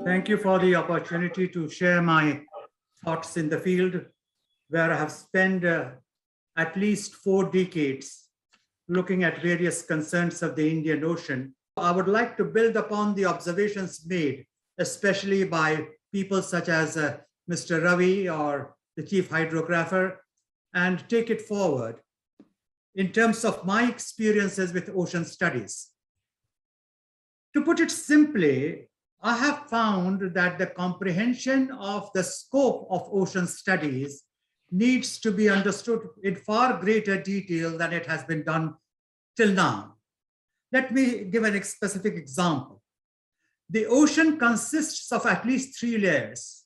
Thank you for the opportunity to share my thoughts in the field where I have spent at least 4 decades looking at various concerns of the Indian Ocean. I would like to build upon the observations made, especially by people such as Mr. Ravi or the chief hydrographer, and take it forward in terms of my experiences with ocean studies. To put it simply, I have found that the comprehension of the scope of ocean studies needs to be understood in far greater detail than it has been done till now. Let me give a specific example. The ocean consists of at least 3 layers: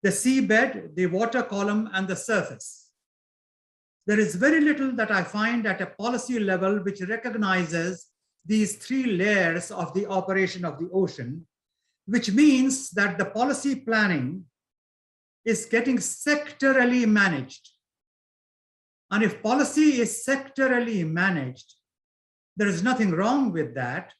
the seabed, the water column, and the surface. There is very little that I find at a policy level which recognizes these 3 layers of the operation of the ocean, which means that the policy planning is getting sectorally managed. And if policy is sectorally managed, there is nothing wrong with that.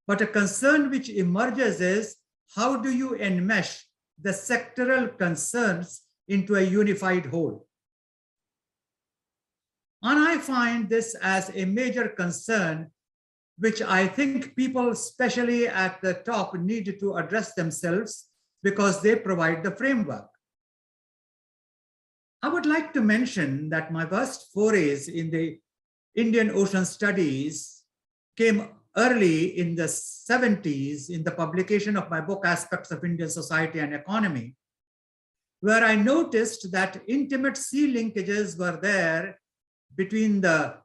But a concern which emerges is, how do you enmesh the sectoral concerns into a unified whole? And I find this as a major concern, which I think people, especially at the top, need to address themselves because they provide the framework. I would like to mention that my first forays in the Indian ocean studies came early in the 70s in the publication of my book, Aspects of Indian Society and Economy, where I noticed that intimate sea linkages were there between the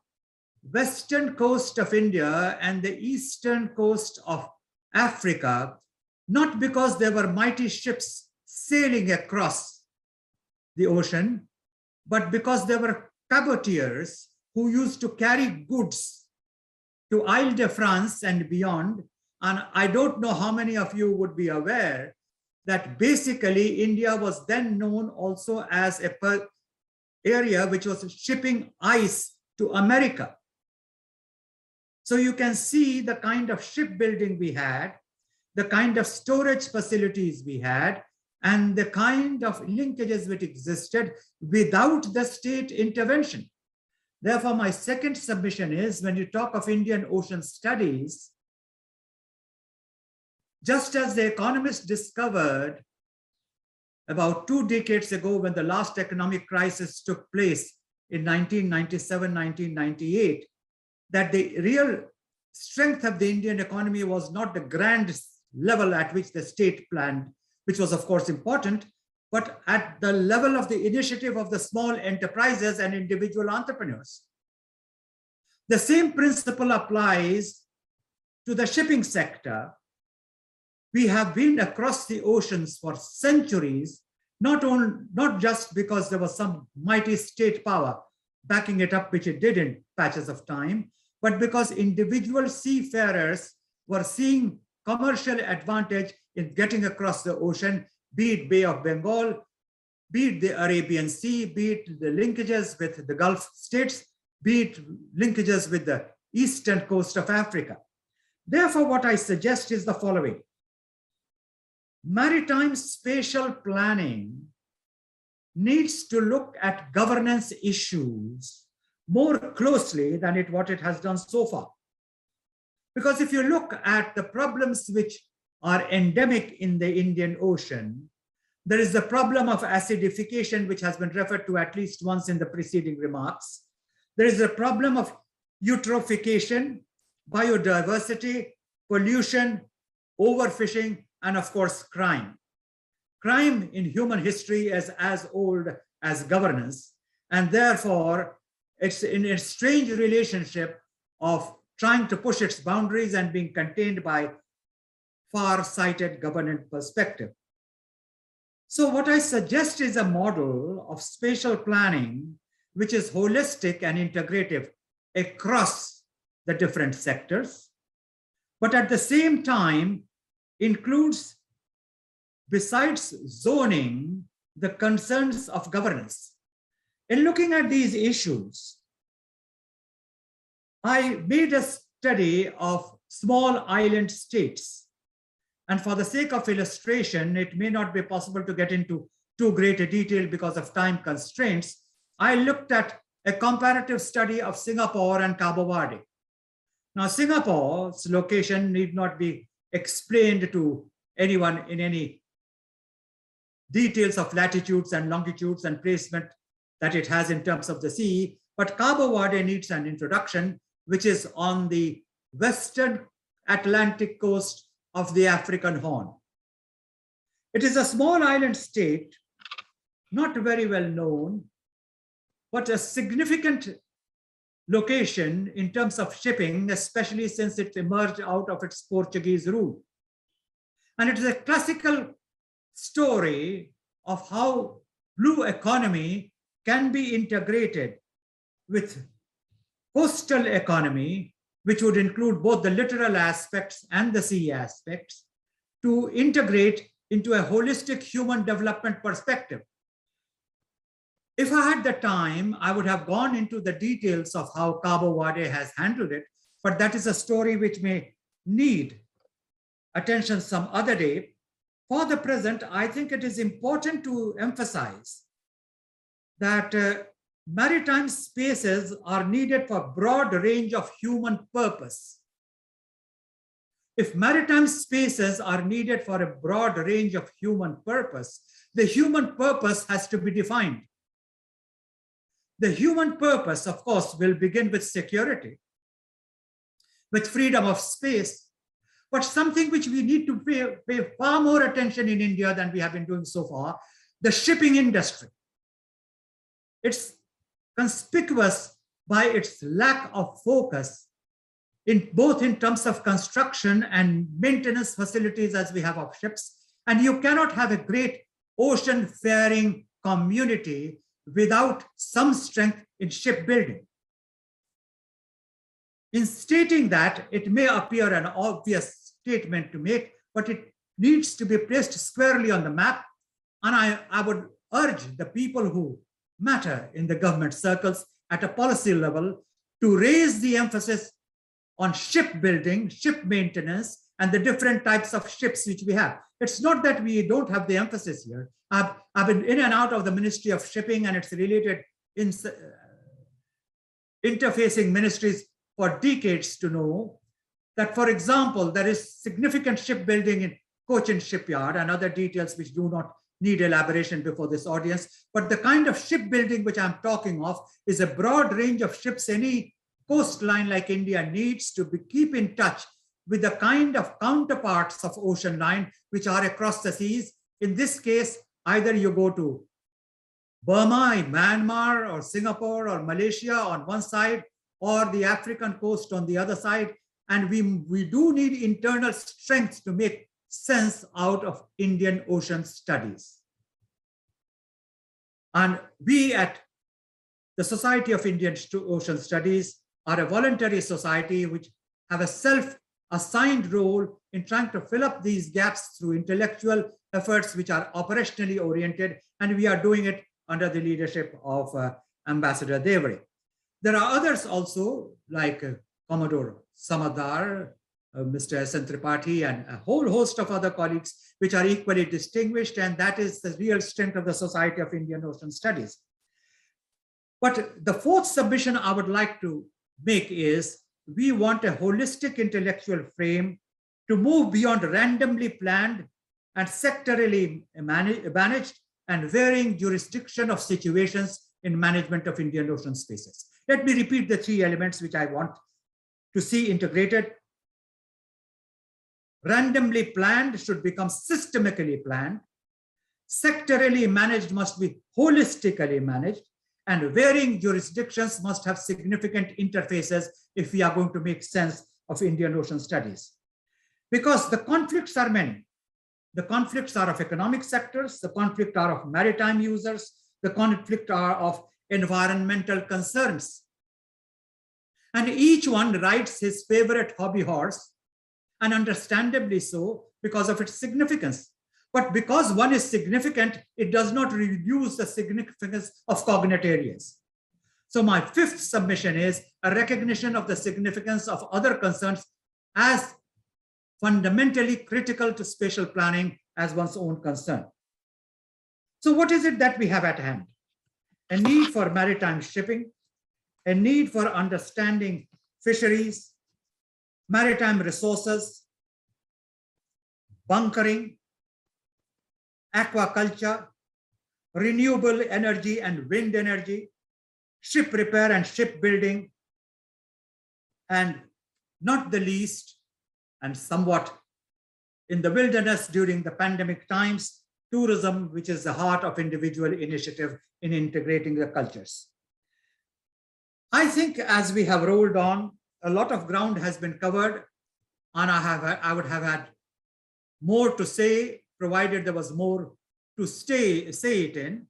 western coast of India and the eastern coast of Africa, not because there were mighty ships sailing across the ocean, but because there were cabotiers who used to carry goods to Ile-de-France and beyond. And I don't know how many of you would be aware that basically India was then known also as a area which was shipping ice to America. So you can see the kind of shipbuilding we had, the kind of storage facilities we had, and the kind of linkages which existed without the state intervention. Therefore, my second submission is, when you talk of Indian ocean studies, just as the economists discovered about 2 decades ago when the last economic crisis took place in 1997, 1998, that the real strength of the Indian economy was not the grand level at which the state planned, which was of course important, but at the level of the initiative of the small enterprises and individual entrepreneurs. The same principle applies to the shipping sector. We have been across the oceans for centuries, not just because there was some mighty state power backing it up, which it did in patches of time, but because individual seafarers were seeing commercial advantage in getting across the ocean, be it Bay of Bengal, be it the Arabian Sea, be it the linkages with the Gulf states, be it linkages with the eastern coast of Africa. Therefore, what I suggest is the following. Maritime spatial planning needs to look at governance issues more closely than what it has done so far. Because if you look at the problems which are endemic in the Indian Ocean, there is the problem of acidification, which has been referred to at least once in the preceding remarks. There is a problem of eutrophication, biodiversity, pollution, overfishing, and of course, crime. Crime in human history is as old as governance, and therefore it's in a strange relationship of trying to push its boundaries and being contained by far-sighted governance perspective. So what I suggest is a model of spatial planning which is holistic and integrative across the different sectors, but at the same time includes, besides zoning, the concerns of governance. In looking at these issues, I made a study of small island states. And for the sake of illustration, it may not be possible to get into too great a detail because of time constraints. I looked at a comparative study of Singapore and Cabo Verde. Now, Singapore's location need not be explained to anyone in any details of latitudes and longitudes and placement that it has in terms of the sea, but Cabo Verde needs an introduction, which is on the western Atlantic coast of the African Horn. It is a small island state, not very well known, but a significant location in terms of shipping, especially since it emerged out of its Portuguese rule. And it is a classical story of how blue economy can be integrated with coastal economy, which would include both the littoral aspects and the sea aspects, to integrate into a holistic human development perspective. If I had the time, I would have gone into the details of how Cabo Verde has handled it, but that is a story which may need attention some other day. For the present, I think it is important to emphasize that maritime spaces are needed for a broad range of human purpose. If maritime spaces are needed for a broad range of human purpose, the human purpose has to be defined. The human purpose, of course, will begin with security, with freedom of space, but something which we need to pay far more attention in India than we have been doing so far, the shipping industry. It's conspicuous by its lack of focus in both in terms of construction and maintenance facilities as we have of ships. And you cannot have a great ocean-faring community without some strength in shipbuilding. In stating that, it may appear an obvious statement to make, but it needs to be placed squarely on the map. And I would urge the people who matter in the government circles at a policy level to raise the emphasis on shipbuilding, ship maintenance, and the different types of ships which we have. It's not that we don't have the emphasis here. I've been in and out of the Ministry of Shipping and its related interfacing ministries for decades to know that, for example, there is significant shipbuilding in Cochin Shipyard and other details which do not need elaboration before this audience. But the kind of shipbuilding which I'm talking of is a broad range of ships any coastline like India needs to keep in touch with the kind of counterparts of ocean line which are across the seas. In this case, either you go to Burma, Myanmar, or Singapore, or Malaysia on one side, or the African coast on the other side. And we do need internal strength to make sense out of Indian ocean studies. And we at the Society of Indian Ocean Studies are a voluntary society which have a self-assigned role in trying to fill up these gaps through intellectual efforts which are operationally oriented, and we are doing it under the leadership of Ambassador Devare. There are others also like Commodore Samadar, Mr. S.N. Tripathi, and a whole host of other colleagues which are equally distinguished, and that is the real strength of the Society of Indian Ocean Studies. But the fourth submission I would like to make is we want a holistic intellectual frame to move beyond randomly planned and sectorally managed and varying jurisdiction of situations in management of Indian ocean spaces. Let me repeat the three elements which I want to see integrated. Randomly planned should become systemically planned. Sectorally managed must be holistically managed. And varying jurisdictions must have significant interfaces if we are going to make sense of Indian ocean studies. Because the conflicts are many. The conflicts are of economic sectors, the conflict are of maritime users, the conflict are of environmental concerns. And each one rides his favorite hobby horse, and understandably so, because of its significance. But because one is significant, it does not reduce the significance of cognate areas. So my fifth submission is a recognition of the significance of other concerns as fundamentally critical to spatial planning as one's own concern. So what is it that we have at hand? A need for maritime shipping, a need for understanding fisheries, maritime resources, bunkering, aquaculture, renewable energy and wind energy, ship repair and shipbuilding, and not the least, and somewhat in the wilderness during the pandemic times, tourism, which is the heart of individual initiative in integrating the cultures. I think as we have rolled on, a lot of ground has been covered, and I would have had more to say, provided there was more to say it in.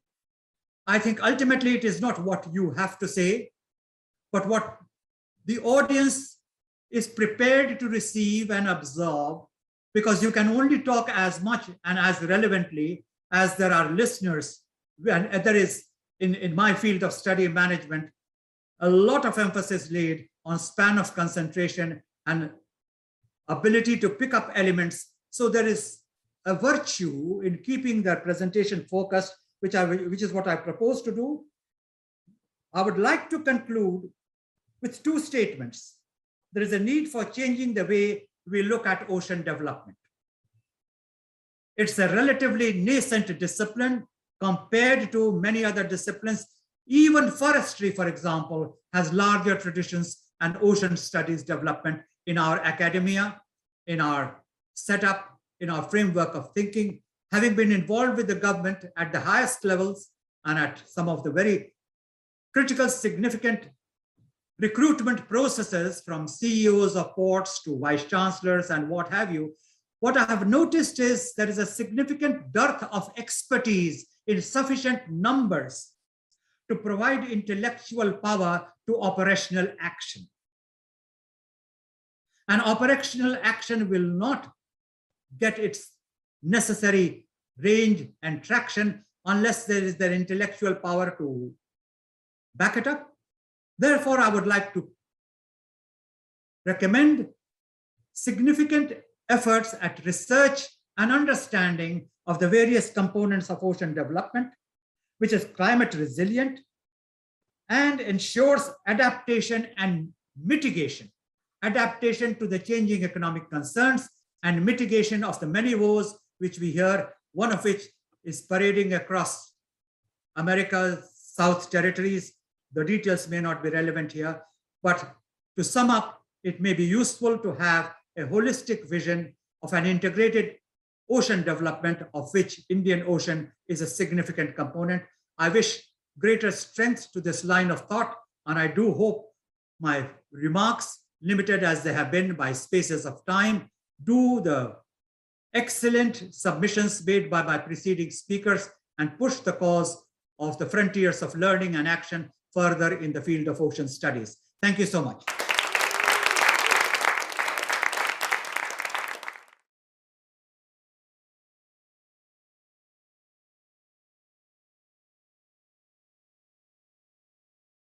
I think ultimately it is not what you have to say, but what the audience is prepared to receive and absorb, because you can only talk as much and as relevantly as there are listeners. And there is, in my field of study management, a lot of emphasis laid on span of concentration and ability to pick up elements. So there is a virtue in keeping the presentation focused, which is what I propose to do. I would like to conclude with two statements. There is a need for changing the way we look at ocean development. It's a relatively nascent discipline compared to many other disciplines. Even forestry, for example, has larger traditions and ocean studies development in our academia, in our setup, in our framework of thinking. Having been involved with the government at the highest levels and at some of the very critical, significant recruitment processes, from CEOs of ports to vice chancellors and what have you, what I have noticed is there is a significant dearth of expertise in sufficient numbers to provide intellectual power to operational action. And operational action will not get its necessary range and traction unless there is the intellectual power to back it up. Therefore, I would like to recommend significant efforts at research and understanding of the various components of ocean development, which is climate resilient and ensures adaptation and mitigation, adaptation to the changing economic concerns and mitigation of the many woes which we hear, one of which is parading across America's South territories. The details may not be relevant here, but to sum up, it may be useful to have a holistic vision of an integrated ocean development, of which Indian Ocean is a significant component. I wish greater strength to this line of thought, and I do hope my remarks, limited as they have been by spaces of time, do the excellent submissions made by my preceding speakers and push the cause of the frontiers of learning and action further in the field of ocean studies. Thank you so much.